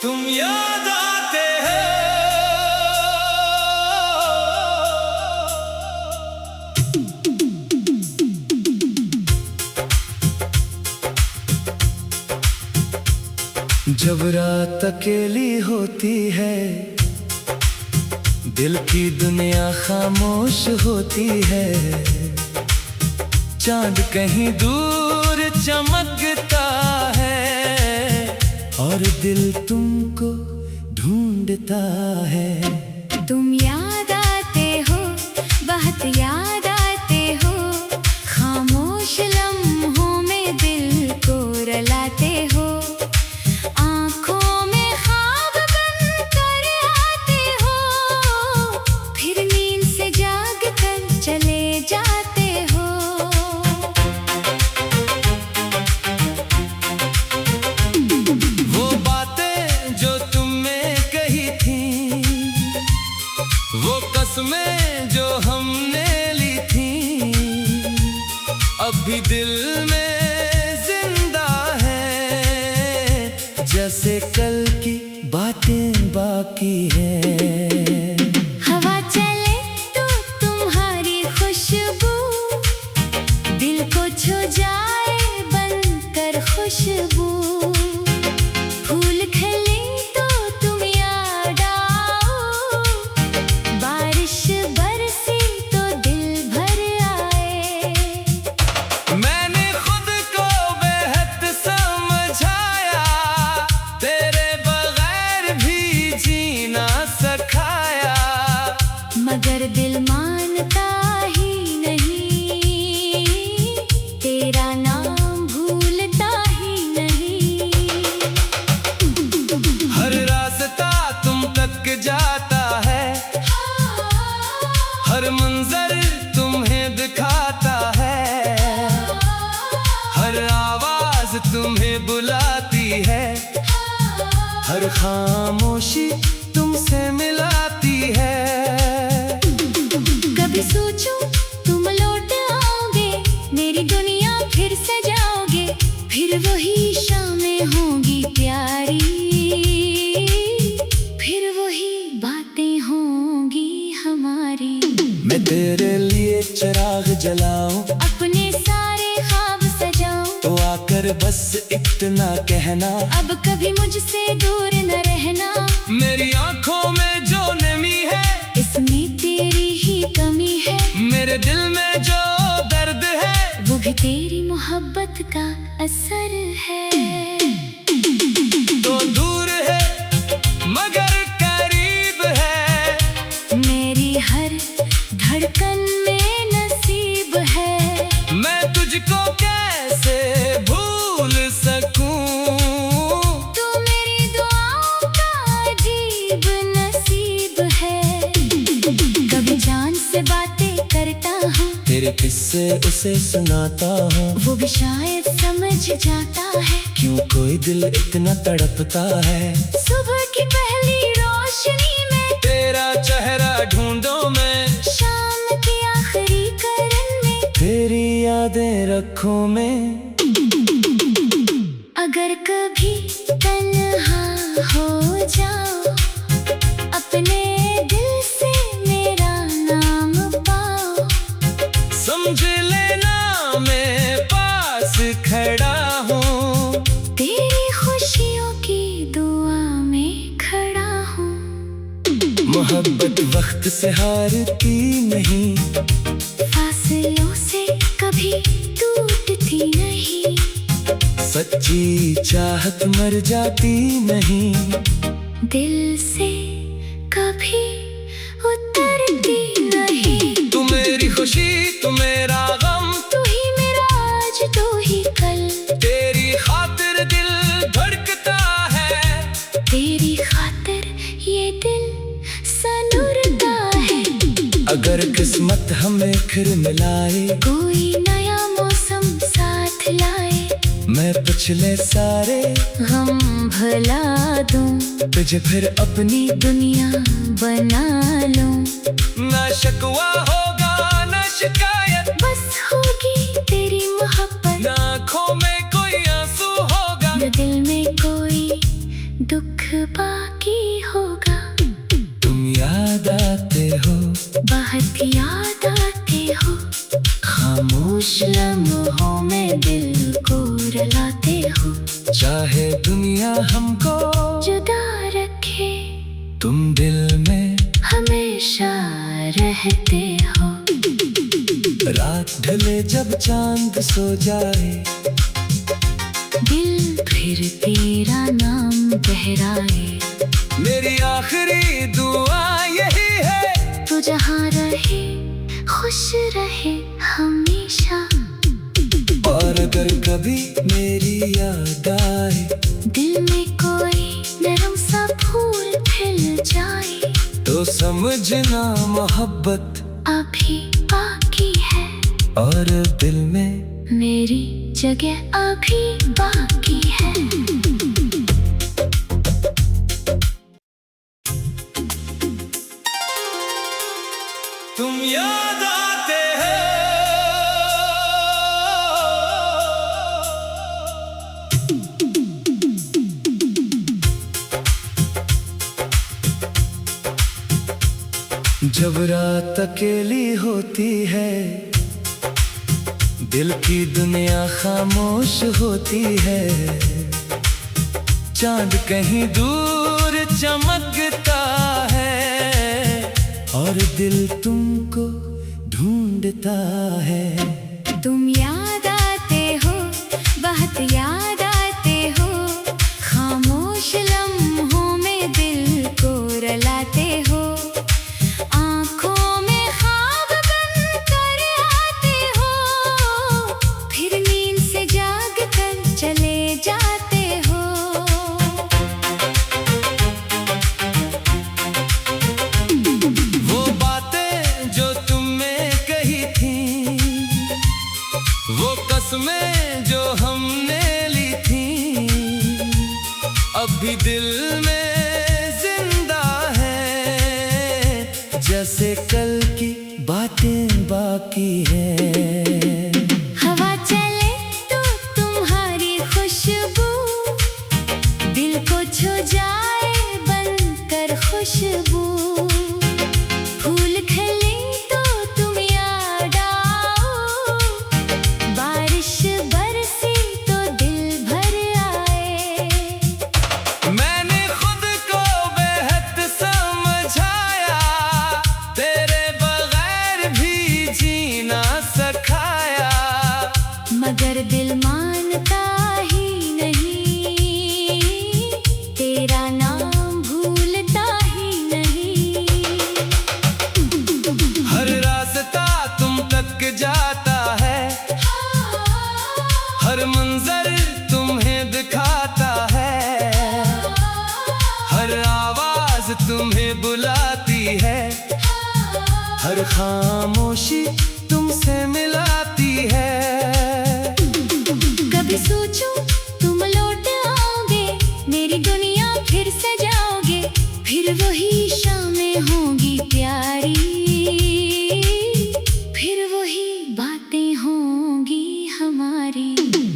तुम याद आते हो। जब रात अकेली होती है, दिल की दुनिया खामोश होती है, चांद कहीं दूर चमकता है और दिल तुमको ढूंढता है। तुम याद आते हो, बहुत याद आते हो, खामोश लम्हों में दिल को रुलाते हो। आँखों में ख्वाब बनकर आते हो, फिर नींद से जाग कर चले जाते हो। वो बातें जो तुमने कही थी, वो कसमें जो हमने ली थी, अब भी दिल में जिंदा है, जैसे कल की बातें बाकी हैं। हवा चले तो तुम्हारी खुशबू दिल को छू जाए बनकर खुशबू। फूल खिले तो तुम याद आओ, बारिश बरसी तो दिल भर आए। मैंने खुद को बेहद समझाया, तेरे बगैर भी जीना सिखाया, मगर दिल मानता ही नहीं, तेरा नाम भूलता ही नहीं। हर रास्ता तुम तक जाता है, हर मंजर तुम्हें दिखाता है, हर आवाज तुम्हें बुलाती है, हर खामोशी तुमसे मिलाती है। कभी सोचूं तुम लौट आओगे, मेरी दुनिया फिर सजाओगे, फिर वही शामें होंगी प्यारी, फिर वही बातें होंगी हमारी। मैं तेरे लिए चिराग जलाऊं, अपने सारे ख्वाब सजाऊं, तो आकर बस इतना कहना, अब कभी मुझसे दूर न रहना। मेरी आंखों में जो नमी है, इसमें तेरी ही कमी है, मेरे दिल में जो दर्द है, वो भी तेरी मोहब्बत का असर है। तो दूर है मगर करीब है, मेरी हर धड़कन में नसीब है। मैं तुझको कैसे भूल सकूं। तू मेरी दुआओं का अजीब नसीब है। कभी चांद से बातें करता हूँ, तेरे किस्से उसे सुनाता हूँ, वो भी शायद समझ जाता है, क्यों कोई दिल इतना तड़पता है। सुबह की पहली रोशनी में, तेरा चेहरा ढूंढो मैं, शाम की आखिरी करन में, तेरी यादें रखूं मैं। अगर कभी तन्हा हो जाओ, अपने दिल से मेरा नाम पाओ, समझ लेना मैं पास खड़ा हूँ, तेरी खुशियों की दुआ में खड़ा हूँ। मोहब्बत वक्त से हारती नहीं, फासलों से कभी टूटती नहीं, सच्ची चाहत मर जाती नहीं, दिल से कभी उतरती नहीं। तू मेरी खुशी तू मेरा गम, तू ही मेरा आज तू ही कल, तेरी खातिर दिल धड़कता है, तेरी खातिर ये दिल सनूरता है। अगर किस्मत हमें फिर मिलाए, कोई नया मौसम साथ लाए, मैं पिछले सारे हम भुला दूं, तुझे फिर अपनी दुनिया बना लूं। ना शिकवा होगा ना शिकायत, बस होगी तेरी मोहब्बत, ना आँखों में कोई आंसू होगा, न दिल में कोई दुख बाकी होगा। तुम याद आते हो, बहुत याद आते हो, खामोश लम्हों में दिल को रुलाते हो। चाहे दुनिया हमको जुदा रखे, तुम दिल में हमेशा रहते हो। रात ढले जब चांद सो जाए, दिल फिर तेरा नाम दोहराए। मेरी आखिरी दुआ यही है, तू जहाँ रहे खुश रहे हमेशा। और अगर कभी मेरी याद आए, दिल में कोई नरम सा फूल खिल जाए, तो समझना मोहब्बत अभी बाकी है। और दिल में मेरी जगह अभी बाकी है। तुम याद आते हो, जब रात अकेली होती है, दिल की दुनिया खामोश होती है। चांद कहीं दूर चमकता है, और दिल तुमको ढूंढता है। तुम याद आते हो, बहुत याद आते हो, खामोश लम्हों में दिल को रुलाते हो। आँखों में ख्वाब बनकर आते हो, फिर नींद से जाग कर चले जाते हो। वो बातें जो तुमने कही थी, वो कसमें जो हमने ली थी, अब भी दिल में जिंदा है, जैसे कल की बातें बाकी हैं। हवा चले तो तुम्हारी खुशबू, दिल को छू जाए बनकर खुशबू। फूल खिले तो तुम याद आओ, बारिश बरसे तो दिल भर आए। मैंने खुद को बेहद समझाया, तेरे बगैर भी जीना सिखाया। मगर दिल मानता ही नहीं, तेरा नाम भूलता ही नहीं। हर रास्ता तुम तक जाता है, हर मंजर तुम्हें दिखाता है, हर आवाज तुम्हें बुलाती है, हर खामोशी तुमसे मिलाती है। कभी सोचो तुम लौट आओगे, मेरी दुनिया फिर सजाओगे, फिर वही शामें होंगी प्यारी, फिर वही बातें होंगी हमारी।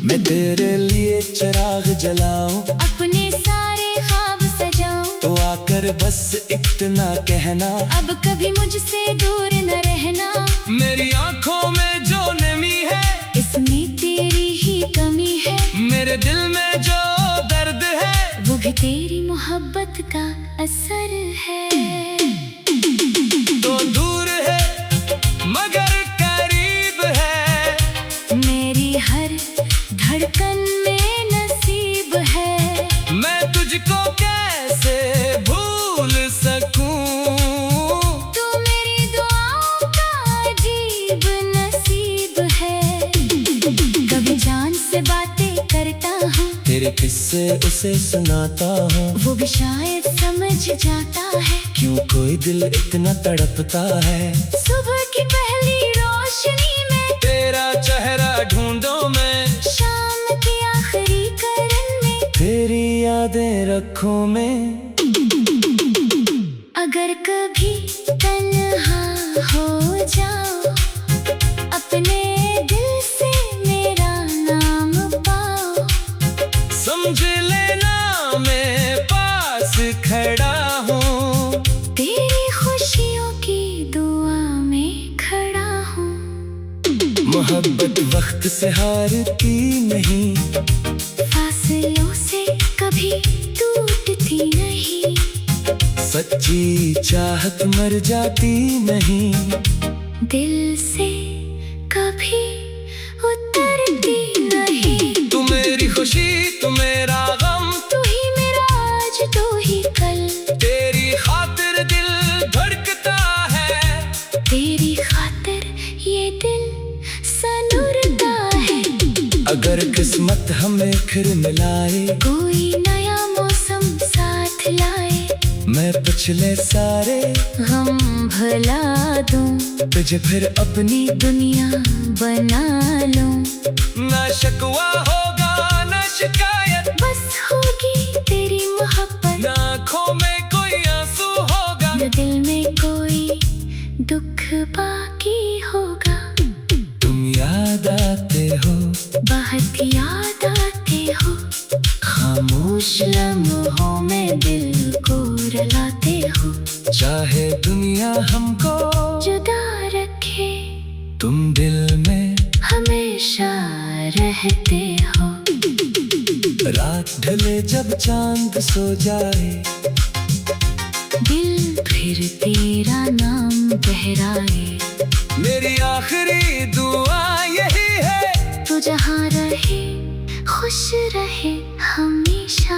मैं तेरे लिए चिराग जलाऊं, अपने सारे ख्वाब सजाऊं, तो आकर बस इतना कहना, अब कभी मुझसे दूर न रहना। मेरी आंखों में जो नमी है, इसमें तेरी ही कमी है। मेरे दिल में जो दर्द है, वो भी तेरी मोहब्बत का असर है। तो दूर है मगर करीब है, मेरी हर धड़कन में नसीब है। मैं तुझको कैसे भूल सकूं। तू मेरी दुआओं का अजीब नसीब है। कभी जान से बातें करता हूँ, तेरे किस्से उसे सुनाता हूँ, वो भी शायद समझ जाता है। क्यों कोई दिल इतना तड़पता है। सुबह की पहली रोशनी में, तेरा चेहरा ढूंढो मैं, शाम की आखिरी करन में, तेरी यादें रखूं मैं। अगर कभी तन्हा हो जाओ, अपने दिल से मेरा नाम पाओ। समझ लेना मैं पास चाहत मर जाती नहीं, दिल से कभी उतरती नहीं। तू मेरी खुशी तू मेरा गम, तू ही मेरा आज तू ही कल, तेरी खातिर दिल धड़कता है, तेरी खातिर ये दिल सनूरता है। अगर किस्मत हमें फिर मिलाए, कोई नया मौसम साथ लाए, मैं पिछले सारे गम भुला दूं, तुझे फिर अपनी दुनिया बना लूं। ना शिकवा होगा ना शिकायत, बस होगी तेरी मोहब्बत, ना आँखों में कोई आंसू होगा, न दिल में कोई दुख बाकी होगा। तुम याद आते हो, बहुत याद आते हो, खामोश लम्हों में दिल को रुलाते हो। चाहे दुनिया हमको जुदा रखे, तुम दिल में हमेशा रहते हो। रात ढले जब चांद सो जाए, दिल फिर तेरा नाम दोहराए, मेरी आखिरी दुआ यही है, तू जहाँ रहे खुश रहे हमेशा।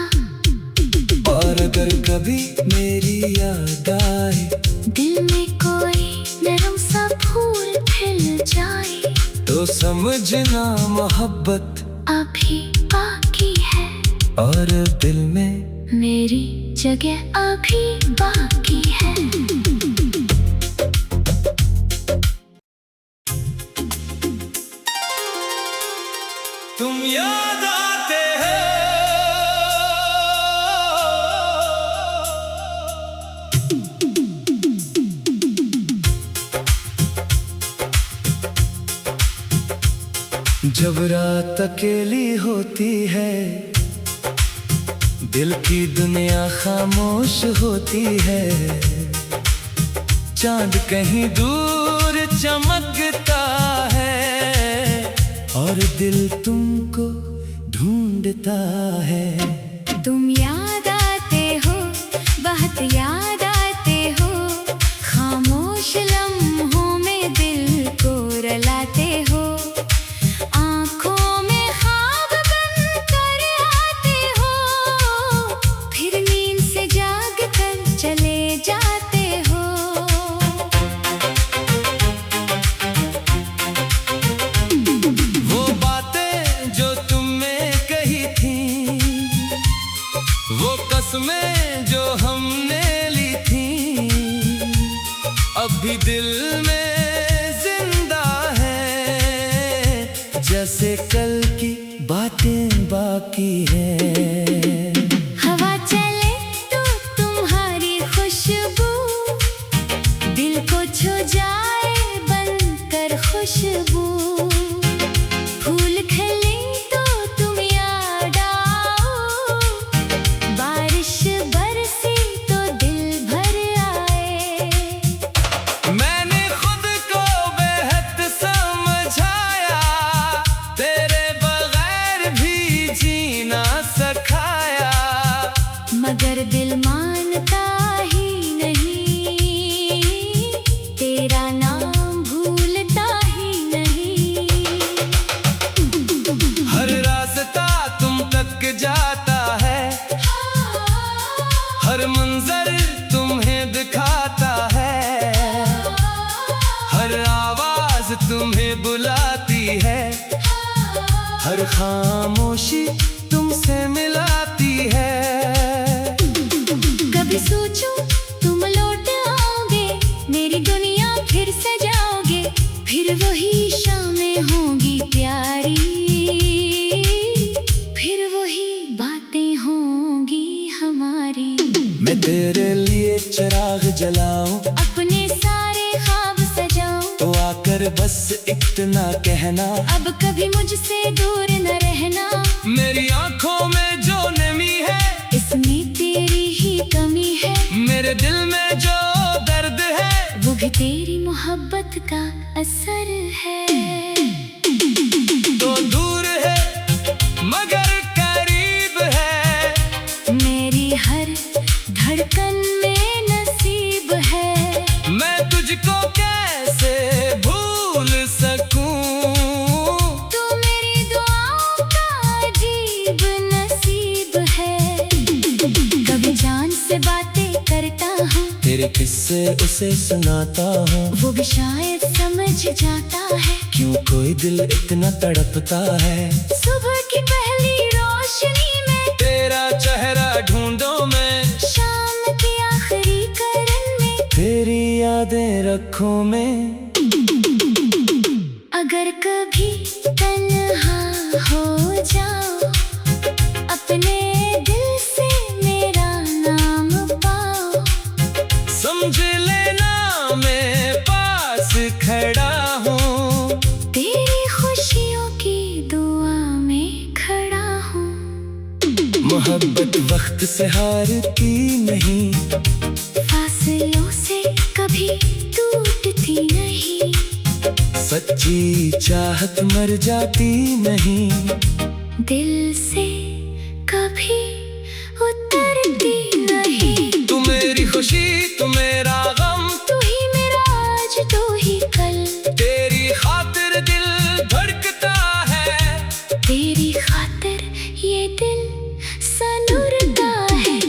और अगर कभी मेरी याद आए, दिल में कोई नरम सा फूल खिल जाए, तो समझना मोहब्बत अभी बाकी है, और दिल में मेरी जगह अभी बाकी है। तुम याद आते हो, जब रात अकेली होती है, दिल की दुनिया खामोश होती है, चांद कहीं दूर चमकता है, और दिल तुमको ढूंढता है। तुम याद आते हो, बहुत याद आते हो, खामोश लम्हों में दिल को रुलाते हो। आँखों में ख्वाब बनकर आते हो, फिर नींद से जाग कर चले जाते हो। वो बातें जो तुमने कही थी, वो कसमें जो हमने ली थी, अब भी दिल में जिंदा है, जैसे कल की बातें बाकी हैं। हवा चले तो तुम्हारी खुशबू, दिल को छू जाए बनकर खुशबू। फूल खिले तो तुम याद आओ, बारिश बरसी तो दिल भर आए। मैंने खुद को बेहद समझाया, तेरे बगैर भी जीना सिखाया, मगर दिल मानता ही नहीं, तेरा नाम भूलता ही नहीं। हर रास्ता तुम तक जाता है, हर मंजर तुम्हें दिखाता है, हर आवाज तुम्हें बुलाती है, हर खामोशी तुमसे मिलाती है। कभी सोचूं तुम लौट आओगे, मेरी दुनिया फिर सजाओगे, फिर वही शामें होंगी प्यारी, फिर वही बातें होंगी हमारी। मैं तेरे लिए चिराग जलाऊं, अपने सारे ख्वाब सजाऊं, तो आकर बस इतना कहना, अब कभी मुझसे दूर न रहना। मेरी आंखों में जो नमी है, इसमें तेरी ही कमी है, मेरे दिल में जो दर्द है, वो भी तेरी मोहब्बत का असर है। तो दूर है मगर करीब है, मेरी हर धड़कन में नसीब है। तेरे किस्से उसे सुनाता हूँ, वो भी शायद समझ जाता है क्यों कोई दिल इतना तड़पता है। सुबह की पहली रोशनी में, तेरा चेहरा ढूंढो मैं, शाम की आखिरी करन में, तेरी यादें रखूं मैं। अगर कभी तन्हा हो जाओ, अपने दिल से मेरा नाम पाओ, समझ लेना मैं पास खड़ा हूँ, तेरी खुशियों की दुआ में खड़ा हूँ। मोहब्बत वक्त से हारती नहीं, फासलों से कभी टूटती नहीं, सच्ची चाहत मर जाती नहीं, दिल से कभी उतरती नहीं। तू मेरी खुशी, तू मेरा गम, तू ही मेरा आज, तू ही कल, तेरी खातिर दिल धड़कता है, तेरी खातिर ये दिल सनूरता है।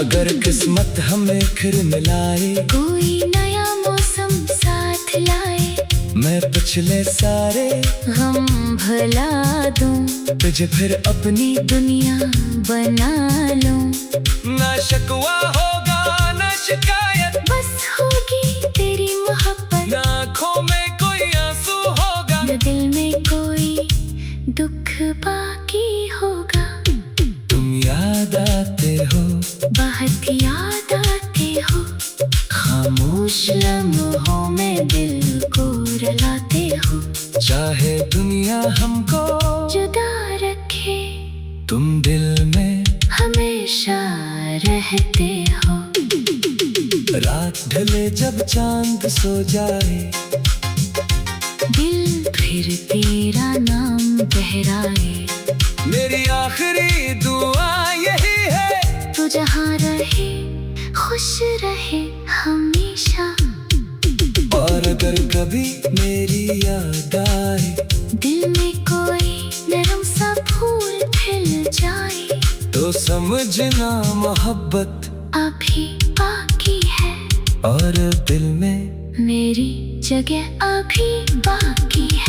अगर किस्मत हमें फिर मिलाए, कोई नया मौसम साथ लाए, मैं पिछले सारे गम भुला दूं, तुझे फिर अपनी दुनिया बना लूं। ना शिकवा होगा ना शिकायत, बस होगी तेरी मोहब्बत, ना आँखों में कोई आंसू होगा, न दिल में कोई दुख बाकी होगा। तुम याद आते हो, बहुत याद आते हो, खामोश लम्हों में दिल को रुलाते हो, चाहे दुनिया हमको जुदा रखे, तुम दिल में हमेशा रहते हो। रात ढले जब चांद सो जाए, दिल फिर तेरा नाम दोहराए, मेरी आखिरी दुआ यही है, तू जहाँ रहे खुश रहे हमेशा। और अगर कभी मेरी याद आए, दिल में कोई नरम सा फूल खिल जाए, तो समझना मोहब्बत अभी बाकी है, और दिल में मेरी जगह अभी बाकी है।